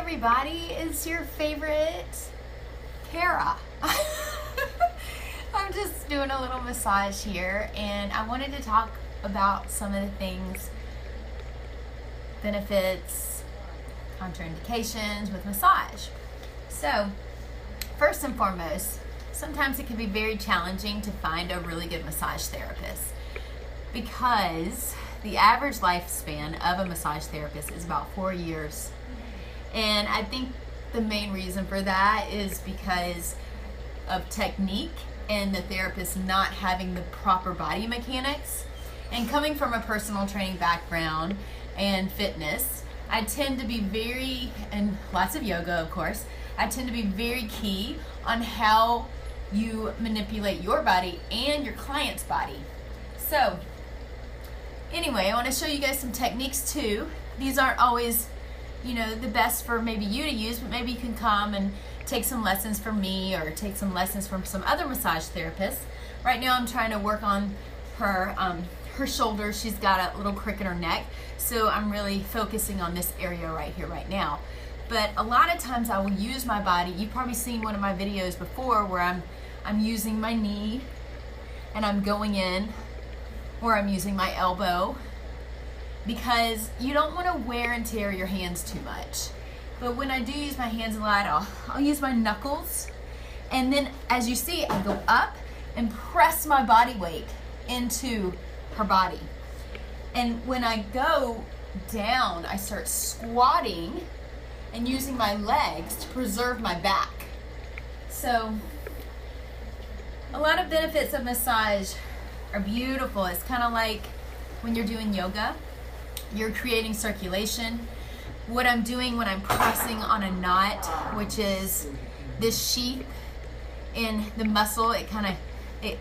everybody, it's your favorite Kara. I'm just doing a little massage here, and I wanted to talk about some of the things, benefits, contraindications with massage. So, first and foremost, sometimes it can be very challenging to find a really good massage therapist because the average lifespan of a massage therapist is about 4 years. And I think the main reason for that is because of technique and the therapist not having the proper body mechanics. And coming from a personal training background and fitness, I tend to be and lots of yoga of course, I tend to be very key on how you manipulate your body and your client's body. So anyway, I want to show you guys some techniques too. These aren't always, the best for maybe you to use, but maybe you can come and take some lessons from me or take some lessons from some other massage therapists. Right now I'm trying to work on her shoulder. She's got a little crick in her neck, so I'm really focusing on this area right here right now. But a lot of times I will use my body. You've probably seen one of my videos before where I'm using my knee and I'm going in, or I'm using my elbow, because you don't want to wear and tear your hands too much. But when I do use my hands a lot, I'll use my knuckles, and then as you see, I go up and press my body weight into her body. And when I go down, I start squatting and using my legs to preserve my back. So a lot of benefits of massage are beautiful. It's kind of like when you're doing yoga, you're creating circulation. What I'm doing when I'm pressing on a knot, which is this sheath in the muscle, it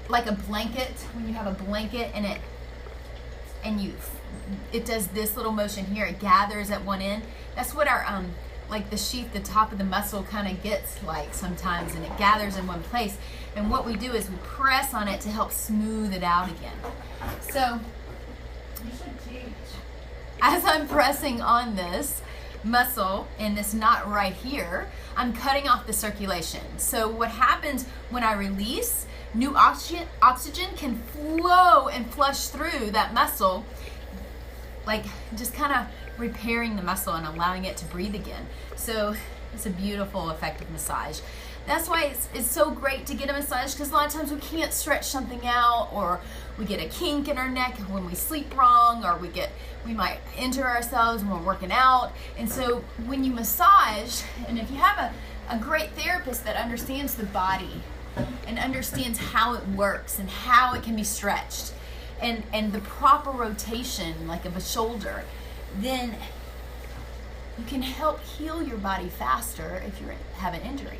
like a blanket, when you have a blanket and it does this little motion here, it gathers at one end. That's what our like the sheath, the top of the muscle kind of gets like sometimes, and it gathers in one place. And what we do is we press on it to help smooth it out again. So as I'm pressing on this muscle and this knot right here, I'm cutting off the circulation. So what happens when I release, new oxygen can flow and flush through that muscle, like just kind of repairing the muscle and allowing it to breathe again. So it's a beautiful, effective massage. That's why it's so great to get a massage, because a lot of times we can't stretch something out, or we get a kink in our neck when we sleep wrong, or we might injure ourselves when we're working out. And so when you massage, and if you have a great therapist that understands the body and understands how it works and how it can be stretched and the proper rotation like of a shoulder, then you can help heal your body faster if you have an injury.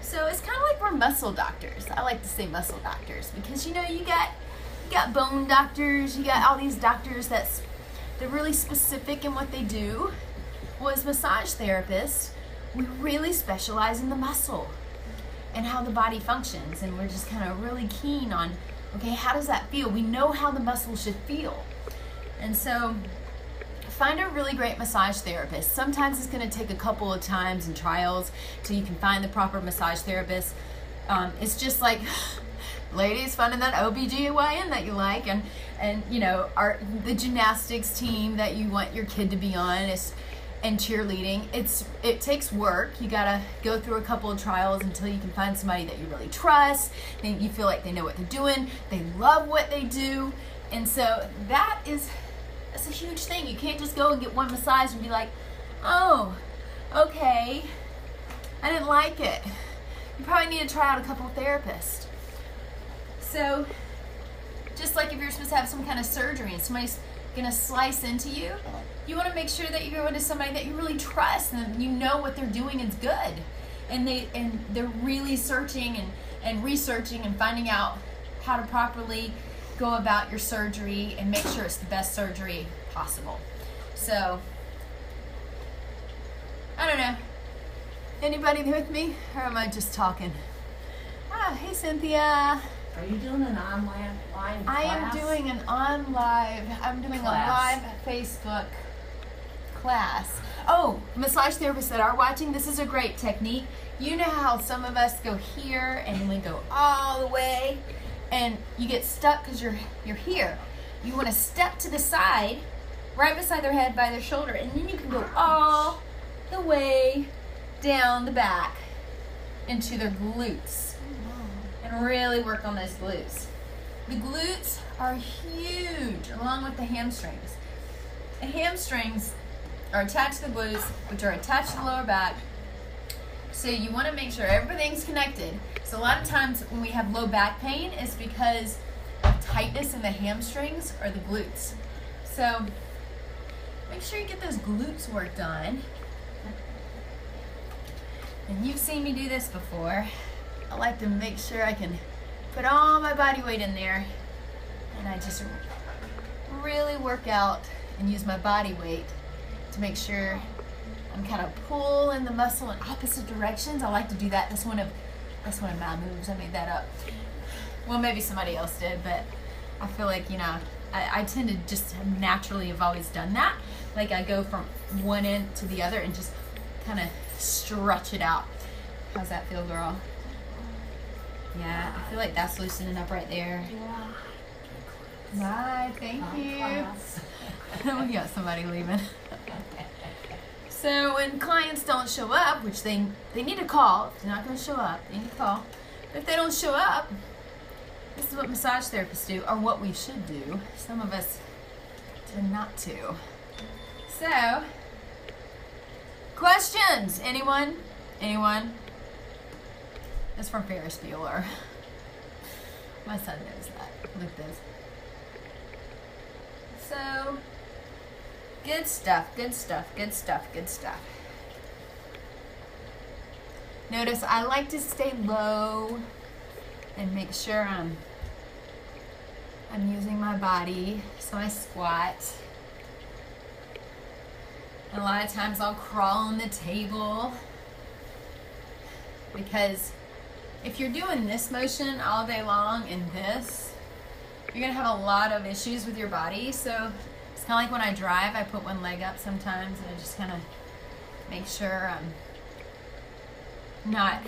So it's kind of like we're muscle doctors. I like to say muscle doctors because you got bone doctors, you got all these doctors they're really specific in what they do. Well, as massage therapists, we really specialize in the muscle and how the body functions, and we're just kind of really keen on, okay, how does that feel? We know how the muscle should feel. And so find a really great massage therapist. Sometimes it's going to take a couple of times and trials till you can find the proper massage therapist. It's just like ladies finding that OBGYN that you like, and the gymnastics team that you want your kid to be on, and cheerleading. It takes work. You gotta go through a couple of trials until you can find somebody that you really trust, and you feel like they know what they're doing, they love what they do. And so that's a huge thing. You can't just go and get one massage and be like, oh, okay, I didn't like it. You probably need to try out a couple of therapists. So just like if you're supposed to have some kind of surgery and somebody's gonna slice into you, you want to make sure that you're going to somebody that you really trust and you know what they're doing is good, and they're really searching and researching and finding out how to properly go about your surgery and make sure it's the best surgery possible. So I don't know, anybody with me, or am I just talking? Hey Cynthia. Are you doing an online class? I am doing I'm doing a live Facebook class. Oh, massage therapists that are watching, this is a great technique. You know how some of us go here and we go all the way and you get stuck because you're here. You want to step to the side, right beside their head by their shoulder, and then you can go all the way down the back into their glutes and really work on those glutes. The glutes are huge along with the hamstrings. The hamstrings are attached to the glutes, which are attached to the lower back. So you want to make sure everything's connected. So a lot of times when we have low back pain, it's because of tightness in the hamstrings or the glutes. So make sure you get those glutes worked on. And you've seen me do this before. I like to make sure I can put all my body weight in there, and I just really work out and use my body weight to make sure I'm kind of pulling the muscle in opposite directions. I like to do that. That's one of my moves. I made that up. Well, maybe somebody else did, but I feel like, you know, I tend to just naturally have always done that. Like I go from one end to the other and just kind of stretch it out. How's that feel, girl? Yeah, I feel like that's loosening up right there. Bye, thank you. We got somebody leaving. So when clients don't show up, which they need to call. If they're not going to show up, they need to call. But if they don't show up, this is what massage therapists do, or what we should do. Some of us tend not to. So, questions? Anyone? Anyone? That's from Ferris Bueller. My son knows that. Look at this. So, good stuff, good stuff, good stuff, good stuff. Notice I like to stay low and make sure I'm using my body. So I squat. And a lot of times I'll crawl on the table, because if you're doing this motion all day long and this, you're gonna have a lot of issues with your body. So it's kind of like when I drive, I put one leg up sometimes and I just kind of make sure I'm not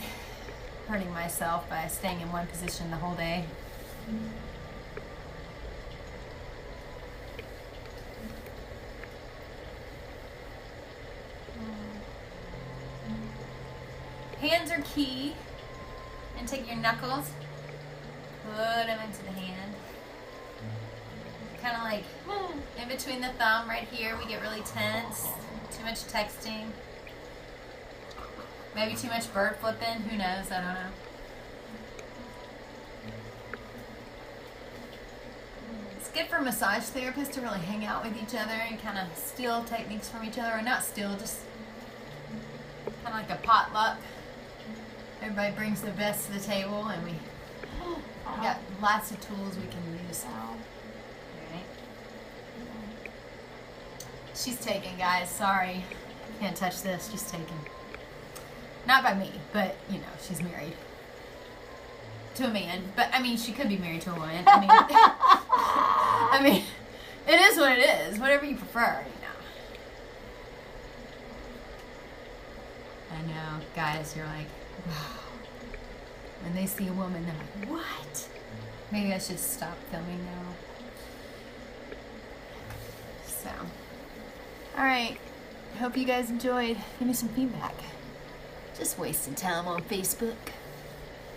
hurting myself by staying in one position the whole day. Hands are key. And take your knuckles, put them into the hand. Kind of like in between the thumb right here, we get really tense. Too much texting. Maybe too much bird flipping. Who knows? I don't know. It's good for massage therapists to really hang out with each other and kind of steal techniques from each other. Or not steal, just kind of like a potluck. Everybody brings the best to the table, and we got lots of tools we can use. Right. She's taken, guys. Sorry. Can't touch this. She's taken. Not by me, but, you know, she's married to a man. But, I mean, she could be married to a woman. I mean, it is what it is. Whatever you prefer, you know. I know. Guys, you're like, wow. When they see a woman, they're like, what? Maybe I should stop filming now. So, alright. Hope you guys enjoyed. Give me some feedback. Just wasting time on Facebook.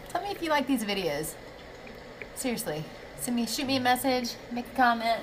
Tell me if you like these videos. Seriously. Shoot me a message, make a comment.